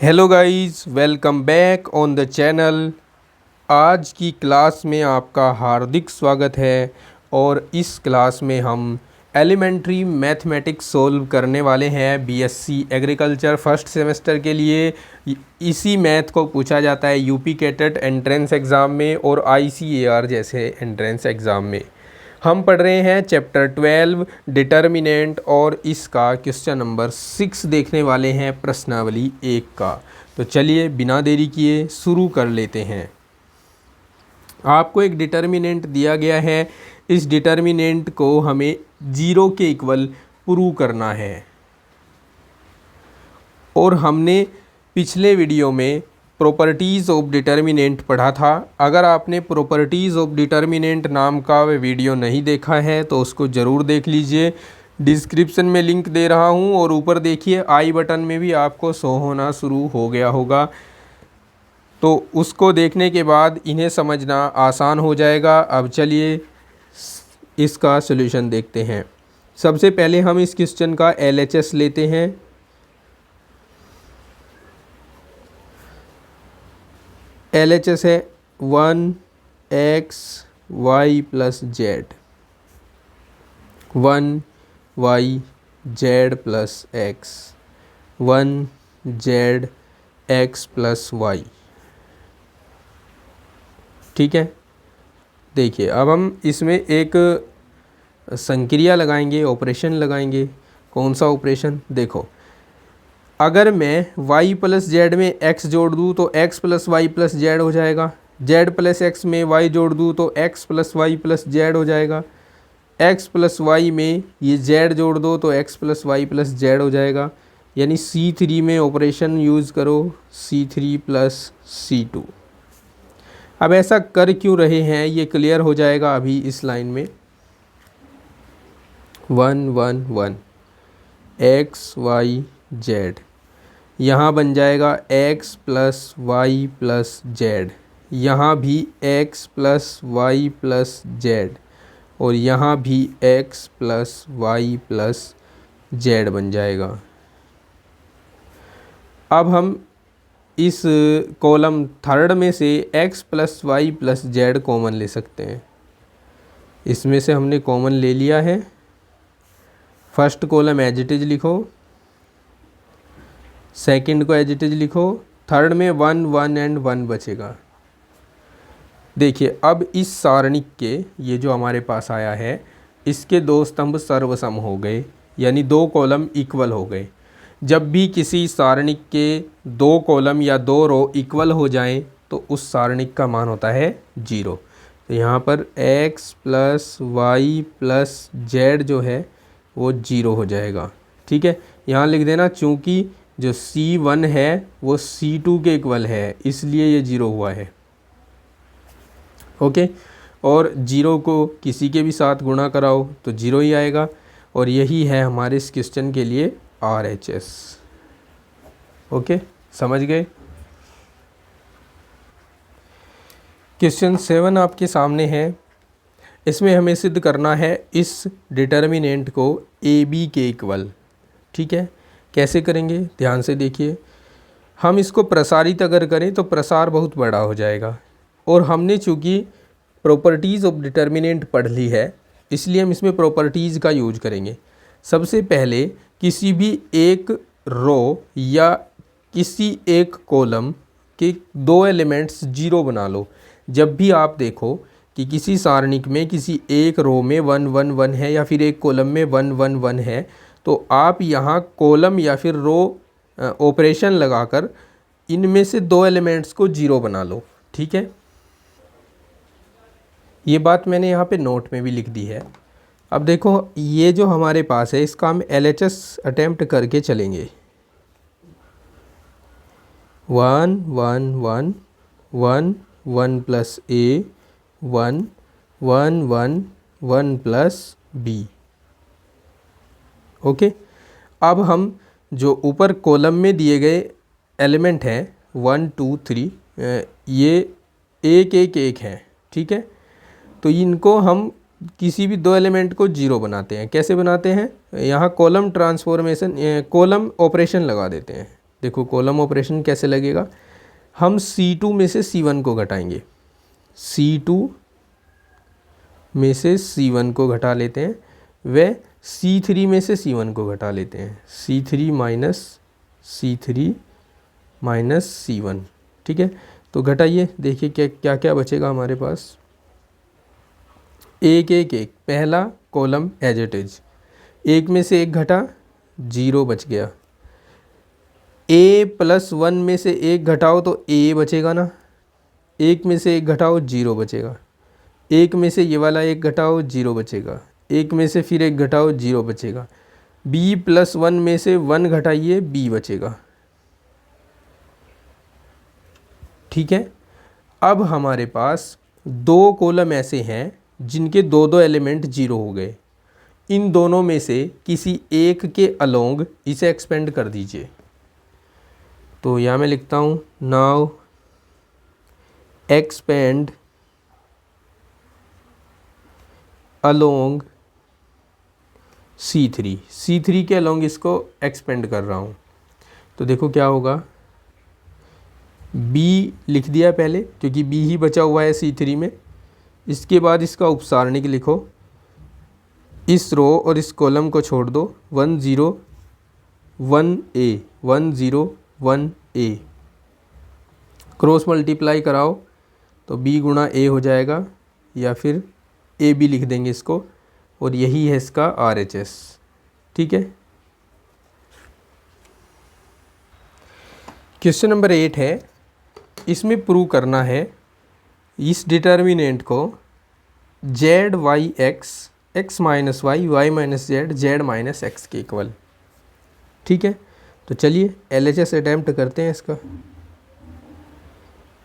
Hello guys, welcome back on the channel. आज की class में आपका हार्दिक स्वागत है। और इस क्लास में हम एलिमेंट्री मैथमेटिक्स सोल्व करने वाले हैं बीएससी एग्रीकल्चर फर्स्ट सेमेस्टर के लिए। इसी मैथ को पूछा जाता है यूपी कैटेट एंट्रेंस एग्ज़ाम में और आईसीएआर जैसे एंट्रेंस एग्ज़ाम में। हम पढ़ रहे हैं चैप्टर 12 डिटर्मिनेंट और इसका क्वेश्चन नंबर 6 देखने वाले हैं प्रश्नावली 1 का। तो चलिए बिना देरी किए शुरू कर लेते हैं। आपको एक डिटर्मिनेंट दिया गया है, इस डिटर्मिनेंट को हमें 0 के इक्वल प्रूव करना है। और हमने पिछले वीडियो में प्रॉपर्टीज़ ऑफ डिटर्मिनेंट पढ़ा था। अगर आपने प्रॉपर्टीज़ ऑफ डिटर्मिनेंट नाम का वीडियो नहीं देखा है तो उसको ज़रूर देख लीजिए। डिस्क्रिप्शन में लिंक दे रहा हूँ और ऊपर देखिए आई बटन में भी आपको शो होना शुरू हो गया होगा। तो उसको देखने के बाद इन्हें समझना आसान हो जाएगा। अब चलिए इसका सॉल्यूशन देखते हैं। सबसे पहले हम इस क्वेश्चन का LHS लेते हैं। LHS है 1x y plus z, 1y z plus x, 1z x plus y. ठीक है, देखिए अब हम इसमें एक संक्रिया लगाएंगे, ऑपरेशन लगाएंगे। कौन सा ऑपरेशन? देखो, अगर मैं y प्लस जेड में x जोड़ दूँ तो x plus y plus z हो जाएगा। z प्लस x में y जोड़ दूँ तो x plus y plus z हो जाएगा। x प्लस वाई में ये z जोड़ दो तो x plus y plus z हो जाएगा। यानी C3 में ऑपरेशन यूज़ करो, C3 प्लस C2। अब ऐसा कर क्यों रहे हैं ये क्लियर हो जाएगा अभी इस लाइन में। 1 1 1 x y z, यहाँ बन जाएगा x plus y plus z, यहाँ भी x plus y plus z और यहाँ भी x plus y plus z बन जाएगा। अब हम इस कॉलम थर्ड में से x plus y plus z common ले सकते हैं। इसमें से हमने कॉमन ले लिया है। First column as it is लिखो, सेकंड को एज इट इज लिखो, थर्ड में 1 1 एंड 1 बचेगा। देखिए अब इस सारणिक के ये जो हमारे पास आया है इसके दो स्तंभ सर्वसम हो गए, यानी दो कॉलम इक्वल हो गए। जब भी किसी सारणिक के दो कॉलम या दो रो इक्वल हो जाएं तो उस सारणिक का मान होता है 0। तो यहाँ पर x plus y plus z जो है वो 0 हो जाएगा। ठीक है, यहाँ लिख देना चूँकि जो C1 है वो C2 के इक्वल है इसलिए ये 0 हुआ है। ओके, और 0 को किसी के भी साथ गुणा कराओ तो 0 ही आएगा। और यही है हमारे इस क्वेश्चन के लिए RHS। ओके, समझ गए? क्वेश्चन 7 आपके सामने है। इसमें हमें सिद्ध करना है इस डिटर्मिनेंट को AB के इक्वल। ठीक है, कैसे करेंगे ध्यान से देखिए। हम इसको प्रसारित अगर करें तो प्रसार बहुत बड़ा हो जाएगा और हमने चूँकि प्रॉपर्टीज़ ऑफ डिटर्मिनेंट पढ़ ली है इसलिए हम इसमें प्रॉपर्टीज़ का यूज करेंगे। सबसे पहले किसी भी एक रो या किसी एक कॉलम के दो एलिमेंट्स 0 बना लो। जब भी आप देखो कि किसी सारणिक में किसी एक रो में 1 1 1 है या फिर एक कॉलम में 1 1 1 है तो आप यहाँ कॉलम या फिर रो ऑपरेशन लगाकर इनमें से दो एलिमेंट्स को 0 बना लो। ठीक है, ये बात मैंने यहाँ पे नोट में भी लिख दी है। अब देखो ये जो हमारे पास है इसका हम LHS अटेम्प्ट करके चलेंगे। 1 1 1 1 1 plus A 1 1 1 1 plus B। Okay, अब हम जो ऊपर कॉलम में दिए गए एलिमेंट हैं 1 2 3 ये एक एक एक हैं। ठीक है, तो इनको हम किसी भी दो एलिमेंट को 0 बनाते हैं। कैसे बनाते हैं? यहाँ कॉलम ट्रांसफॉर्मेशन कॉलम ऑपरेशन लगा देते हैं। देखो कॉलम ऑपरेशन कैसे लगेगा, हम C2 में से C1 को घटाएंगे, C2 में से C1 को घटा लेते हैं, व C3 में से C1 को घटा लेते हैं, C3 माइनस C1। ठीक है, तो घटाइए, देखिए क्या क्या बचेगा हमारे पास। 1 1 1, पहला कॉलम एज इट इज, 1 में से 1 घटा 0 बच गया। A+1 में से 1 घटाओ तो A बचेगा ना, 1 में से 1 घटाओ 0 बचेगा, 1 में से ये वाला 1 घटाओ 0 बचेगा, 1 में से फिर 1 घटाओ 0 बचेगा। B+1 में से 1 घटाइए B बचेगा। ठीक है, अब हमारे पास 2 कॉलम ऐसे हैं जिनके दो दो एलिमेंट 0 हो गए, इन दोनों में से किसी एक के अलोंग इसे एक्सपेंड कर दीजिए। तो यहाँ मैं लिखता हूँ, नाउ एक्सपेंड अलोंग C3 के अलोंग इसको एक्सपेंड कर रहा हूँ। तो देखो क्या होगा, B लिख दिया पहले क्योंकि B ही बचा हुआ है C3 में। इसके बाद इसका उपसारणिक लिखो, इस रो और इस कॉलम को छोड़ दो, 1 0 1 A 1 0 1 A, क्रॉस मल्टीप्लाई कराओ तो B गुणा A हो जाएगा, या फिर A B लिख देंगे इसको, और यही है इसका RHS। ठीक है, क्वेश्चन नंबर 8 है, इसमें प्रूव करना है इस डिटर्मिनेंट को Z Y X X minus y y minus z z minus x के इक्वल। ठीक है, तो चलिए LHS अटैम्प्ट करते हैं इसका।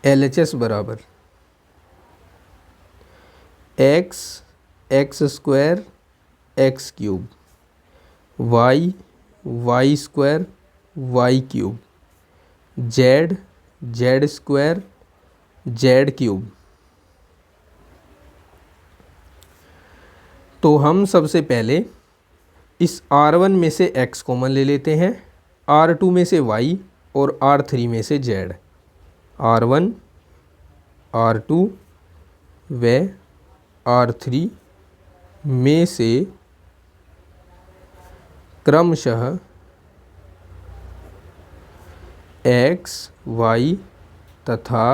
LHS बराबर x square x cube, y square y cube, z square z cube. तो हम सबसे पहले इस R1 में से x कॉमन ले लेते हैं, R2 में से y और R3 में से z। R1 R2 व R3 में से क्रमशः x y तथा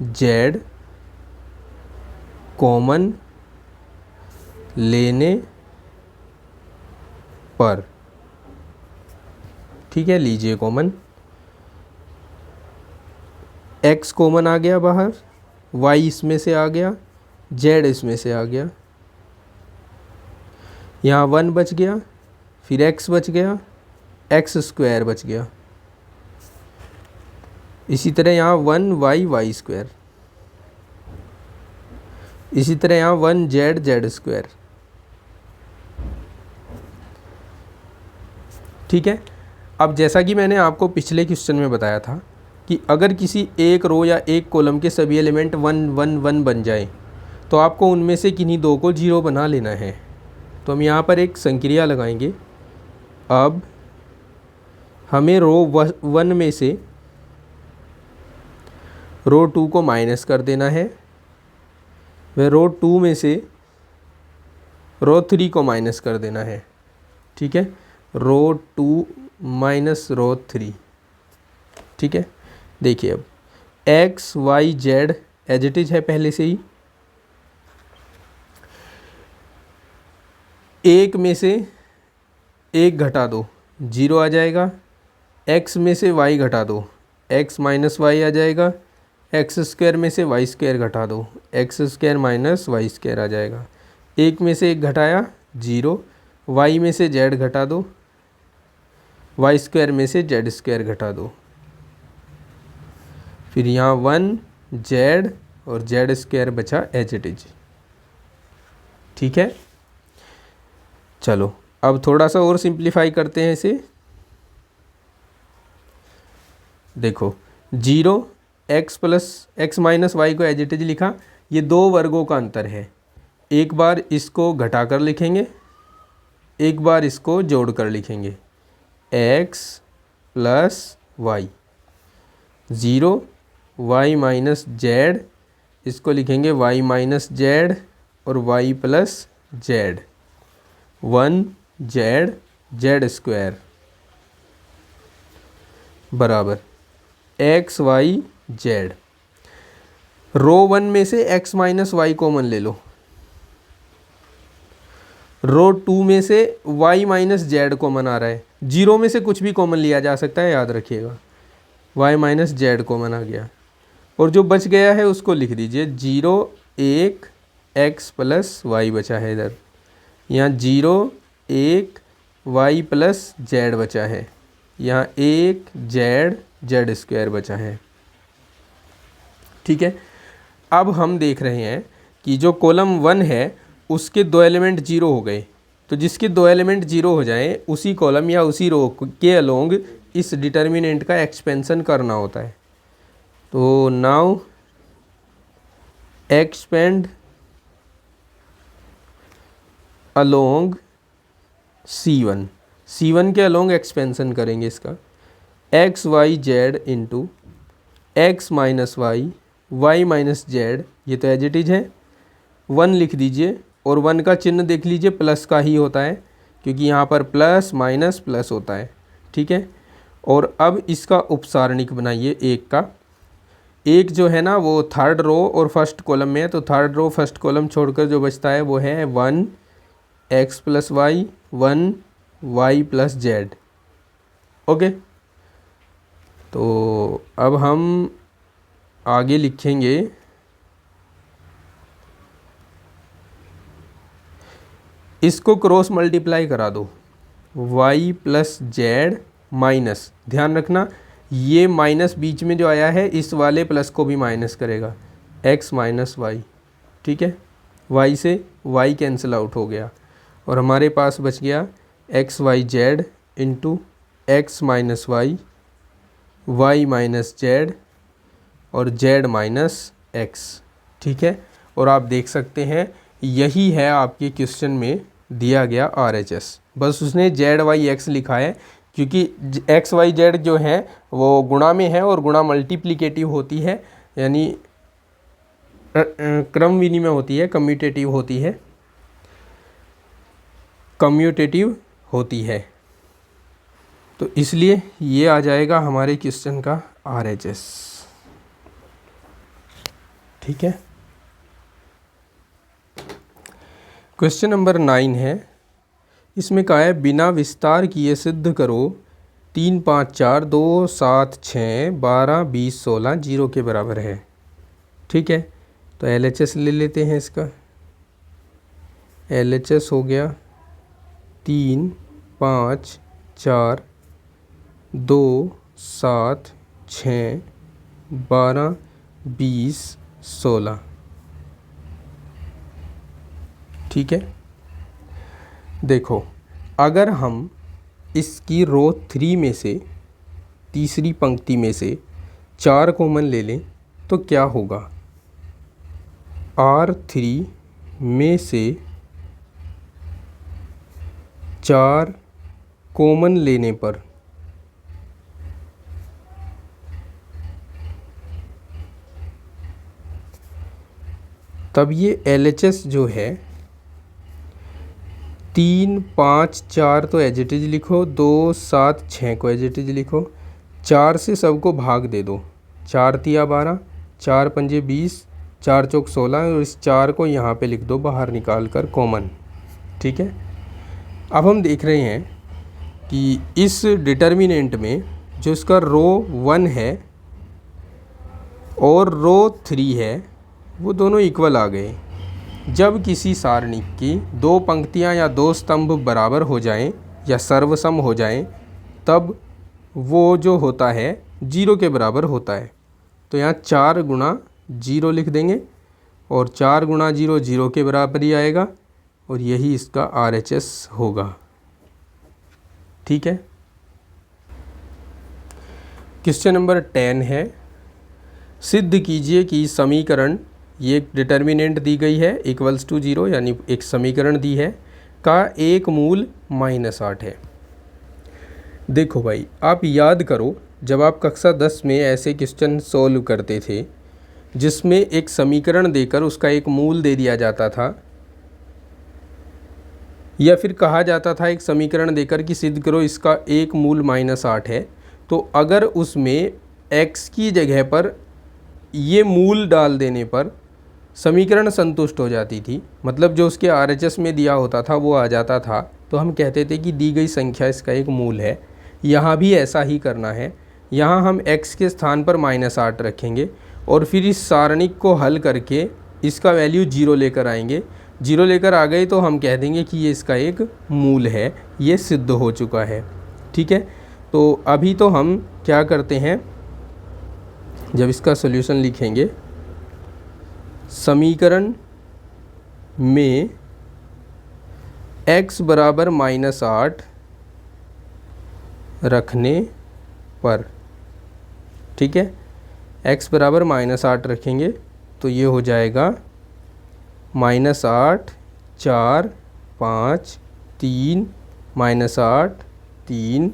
z कॉमन लेने पर। ठीक है, लीजिए कॉमन, x कॉमन आ गया बाहर, y इसमें से आ गया, z इसमें से आ गया, यहाँ 1 बच गया, फिर x बच गया, x स्क्वायर बच गया, इसी तरह यहाँ 1 वाई स्क्वायर, इसी तरह यहाँ 1 जेड स्क्वायर। ठीक है, अब जैसा कि मैंने आपको पिछले क्वेश्चन में बताया था कि अगर किसी एक रो या एक कॉलम के सभी एलिमेंट 1 1 1 बन जाए तो आपको उनमें से किन्हीं दो को 0 बना लेना है। तो हम यहाँ पर एक संक्रिया लगाएंगे। अब हमें रो 1 में से रो 2 को माइनस कर देना है, वह रो 2 में से रो 3 को माइनस कर देना है। ठीक है, रो 2 माइनस रो 3। ठीक है, देखिए अब x y z as it is है पहले से ही, एक में से एक घटा दो 0 आ जाएगा, x में से y घटा दो x माइनस वाई आ जाएगा, एक्स स्क्वायर में से वाई स्क्वायर घटा दो x square minus y square आ जाएगा, एक में से एक घटाया 0, y में से z घटा दो, वाई स्क्वायर में से जेड स्क्वायर घटा दो, फिर यहाँ 1 जेड और जेड स्क्वायर बचा एज इट इज। ठीक है, चलो अब थोड़ा सा और सिंप्लीफाई करते हैं इसे। देखो 0 x plus x minus y को एज इट इज लिखा, ये दो वर्गों का अंतर है, एक बार इसको घटा कर लिखेंगे, एक बार इसको जोड़ कर लिखेंगे, x plus y, 0 y minus z, इसको लिखेंगे वाई माइनस जेड और y plus z, 1 z z square बराबर एक्स वाई जेड। रो 1 में से x माइनस वाई कॉमन ले लो, रो 2 में से y माइनस जेड कॉमन आ रहा है, 0 में से कुछ भी कॉमन लिया जा सकता है, याद रखिएगा, y माइनस जेड कॉमन आ गया, और जो बच गया है उसको लिख दीजिए, 0 1 x प्लस वाई बचा है इधर, यहाँ 0 1 y प्लस जेड बचा है, यहाँ 1 जेड जेड स्क्वायर बचा है। ठीक है, अब हम देख रहे हैं कि जो कॉलम 1 है उसके 2 एलिमेंट 0 हो गए, तो जिसके 2 एलिमेंट 0 हो जाएं उसी कॉलम या उसी रो के अलोंग इस डिटर्मिनेंट का एक्सपेंशन करना होता है। तो now expand along C1, C1 के अलोंग एक्सपेंशन करेंगे इसका, x y z into x minus y y minus z, ये तो एज इट इज है, 1 लिख दीजिए, और 1 का चिन्ह देख लीजिए प्लस का ही होता है, क्योंकि यहाँ पर प्लस माइनस प्लस होता है। ठीक है, और अब इसका उपसारणिक बनाइए, एक का, एक जो है ना वो थर्ड रो और फर्स्ट कॉलम में है, तो थर्ड रो फर्स्ट कॉलम छोड़कर जो बचता है वो है 1 x plus y 1 y plus z. Okay, तो अब हम आगे लिखेंगे, इसको क्रॉस मल्टीप्लाई करा दो, y प्लस जेड माइनस, ध्यान रखना ये माइनस बीच में जो आया है इस वाले प्लस को भी माइनस करेगा, x माइनस वाई। ठीक है, y से y कैंसिल आउट हो गया और हमारे पास बच गया x y z into x minus y y minus z और z माइनस एक्स। ठीक है, और आप देख सकते हैं यही है आपके क्वेश्चन में दिया गया RHS, बस उसने जेड वाई एक्स लिखा है, क्योंकि एक्स वाई जेड जो है वो गुणा में है और गुणा मल्टीप्लिकेटिव होती है, यानी क्रम विनिमय होती है, कम्यूटेटिव होती है, तो इसलिए ये आ जाएगा हमारे क्वेश्चन का RHS। ठीक है, क्वेश्चन नंबर 9 है, इसमें कहा है बिना विस्तार किए सिद्ध करो 3 5 4 2 7 6 12 20 16 0 के बराबर है। ठीक है, तो LHS ले लेते हैं इसका, LHS हो गया 3 5 4 2 7 6 12 20 16। ठीक है, देखो अगर हम इसकी रो 3 में से तीसरी पंक्ति में से 4 कॉमन ले लें तो क्या होगा, R3 में से 4 कॉमन लेने पर तब ये LHS जो है 3 5 4 तो एज इट इज लिखो, 2 7 6 को एज इट इज लिखो, 4 से सबको भाग दे दो, 4 तिया 12 4 पंजे 20 4 चौक 16, और इस 4 को यहाँ पे लिख दो बाहर निकाल कर कॉमन। ठीक है, अब हम देख रहे हैं कि इस डिटर्मिनेंट में जो इसका रो 1 है और रो 3 है वो दोनों इक्वल आ गए। जब किसी सारणी की 2 पंक्तियां या 2 स्तंभ बराबर हो जाएं या सर्वसम हो जाएं तब वो जो होता है 0 के बराबर होता है। तो यहाँ 4 गुणा 0 लिख देंगे और 4 गुणा 0 0 के बराबर ही आएगा और यही इसका RHS होगा। ठीक है, क्वेश्चन नंबर 10 है, सिद्ध कीजिए कि समीकरण, ये एक डिटर्मिनेंट दी गई है इक्वल्स टू 0 यानी एक समीकरण दी है का एक मूल -8 है। देखो भाई, आप याद करो जब आप कक्षा 10 में ऐसे क्वेश्चन सॉल्व करते थे जिसमें एक समीकरण देकर उसका एक मूल दे दिया जाता था, या फिर कहा जाता था एक समीकरण देकर कि सिद्ध करो इसका एक मूल -8 है, तो अगर उसमें x की जगह पर ये मूल डाल देने पर समीकरण संतुष्ट हो जाती थी, मतलब जो उसके RHS में दिया होता था वो आ जाता था, तो हम कहते थे कि दी गई संख्या इसका एक मूल है। यहाँ भी ऐसा ही करना है। यहाँ हम x के स्थान पर -8 रखेंगे और फिर इस सारणिक को हल करके इसका वैल्यू 0 लेकर आएंगे। 0 लेकर आ गए तो हम कह देंगे कि ये इसका एक मूल है, ये सिद्ध हो चुका है। ठीक है, तो अभी तो हम क्या करते हैं, जब इसका सॉल्यूशन लिखेंगे, समीकरण में x बराबर -8 रखने पर, ठीक है, x बराबर -8 रखेंगे तो ये हो जाएगा -8 4 5 3 -8 3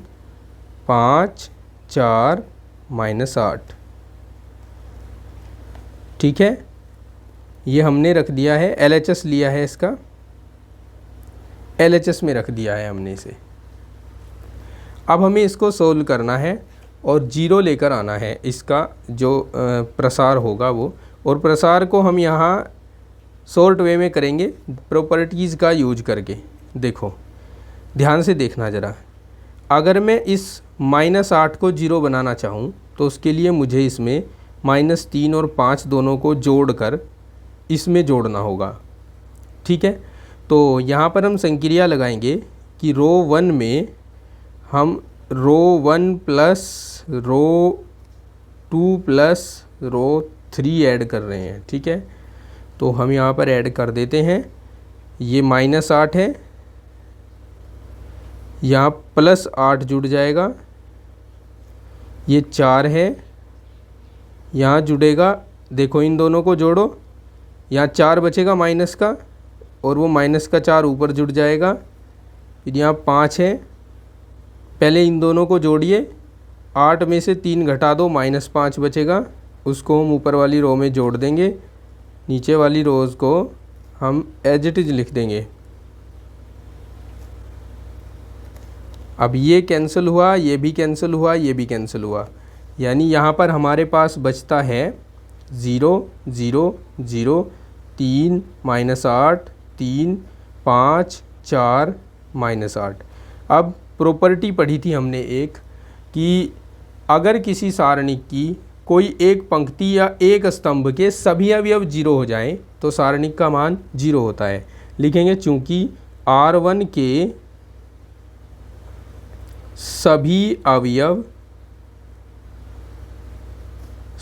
5 4 -8। ठीक है, ये हमने रख दिया है, LHS लिया है इसका, LHS में रख दिया है हमने इसे। अब हमें इसको सोल्व करना है और 0 लेकर आना है, इसका जो प्रसार होगा वो, और प्रसार को हम यहाँ शॉर्ट वे में करेंगे प्रॉपर्टीज़ का यूज करके। देखो ध्यान से देखना ज़रा, अगर मैं इस -8 को 0 बनाना चाहूँ तो उसके लिए मुझे इसमें -3 और 5 दोनों को जोड़कर इसमें जोड़ना होगा। ठीक है, तो यहाँ पर हम संक्रिया लगाएंगे कि रो 1 में हम रो 1 प्लस रो 2 प्लस रो 3 ऐड कर रहे हैं। ठीक है, तो हम यहाँ पर ऐड कर देते हैं, ये -8 है, यहाँ +8 जुड़ जाएगा, ये 4 है, यहाँ जुड़ेगा, देखो इन दोनों को जोड़ो, यहाँ 4 बचेगा माइनस का, और वो -4 ऊपर जुड़ जाएगा, फिर यहाँ 5 है, पहले इन दोनों को जोड़िए, 8 में से 3 घटा दो, -5 बचेगा, उसको हम ऊपर वाली रो में जोड़ देंगे, नीचे वाली रोज़ को हम एज इट इज़ लिख देंगे। अब ये कैंसिल हुआ, ये भी कैंसिल हुआ, ये भी कैंसिल हुआ, यानी यहाँ पर हमारे पास बचता है 0 0 0 3 -8 3 5 4 -8। अब प्रॉपर्टी पढ़ी थी हमने एक, कि अगर किसी सारणी की कोई एक पंक्ति या एक स्तंभ के सभी अवयव 0 हो जाएं तो सारणिक का मान 0 होता है। लिखेंगे चूँकि R1 के सभी अवयव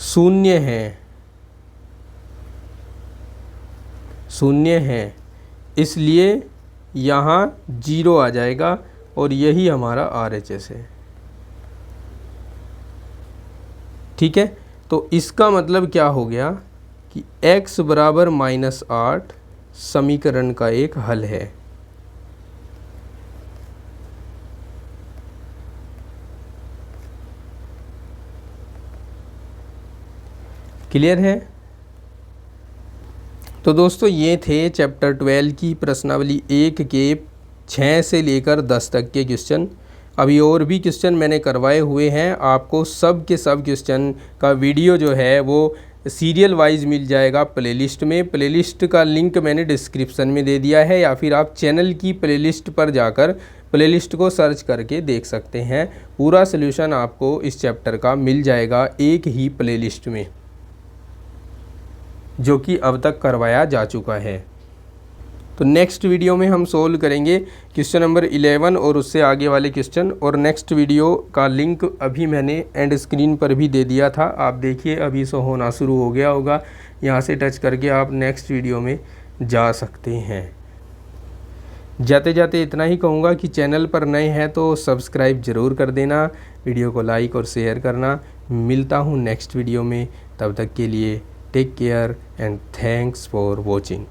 0 हैं, 0 हैं, इसलिए यहाँ 0 आ जाएगा और यही हमारा RHS है। ठीक है, तो इसका मतलब क्या हो गया कि x बराबर -8 समीकरण का एक हल है। क्लियर है? तो दोस्तों ये थे चैप्टर 12 की प्रश्नावली 1 के 6 से लेकर 10 तक के क्वेश्चन। अभी और भी क्वेश्चन मैंने करवाए हुए हैं, आपको सब के सब क्वेश्चन का वीडियो जो है वो सीरियल वाइज मिल जाएगा प्लेलिस्ट में। प्लेलिस्ट का लिंक मैंने डिस्क्रिप्शन में दे दिया है, या फिर आप चैनल की प्लेलिस्ट पर जाकर प्लेलिस्ट को सर्च करके देख सकते हैं। पूरा सलूशन आपको इस चैप्टर का मिल जाएगा एक ही प्लेलिस्ट में, जो कि अब तक करवाया जा चुका है। तो नेक्स्ट वीडियो में हम सोल्व करेंगे क्वेश्चन नंबर 11 और उससे आगे वाले क्वेश्चन, और नेक्स्ट वीडियो का लिंक अभी मैंने एंड स्क्रीन पर भी दे दिया था, आप देखिए अभी सो होना शुरू हो गया होगा। यहाँ से टच करके आप नेक्स्ट वीडियो में जा सकते हैं। जाते जाते इतना ही कहूँगा कि चैनल पर नए हैं तो सब्सक्राइब ज़रूर कर देना, वीडियो को लाइक और शेयर करना। मिलता हूँ नेक्स्ट वीडियो में, तब तक के लिए take care and thanks for watching.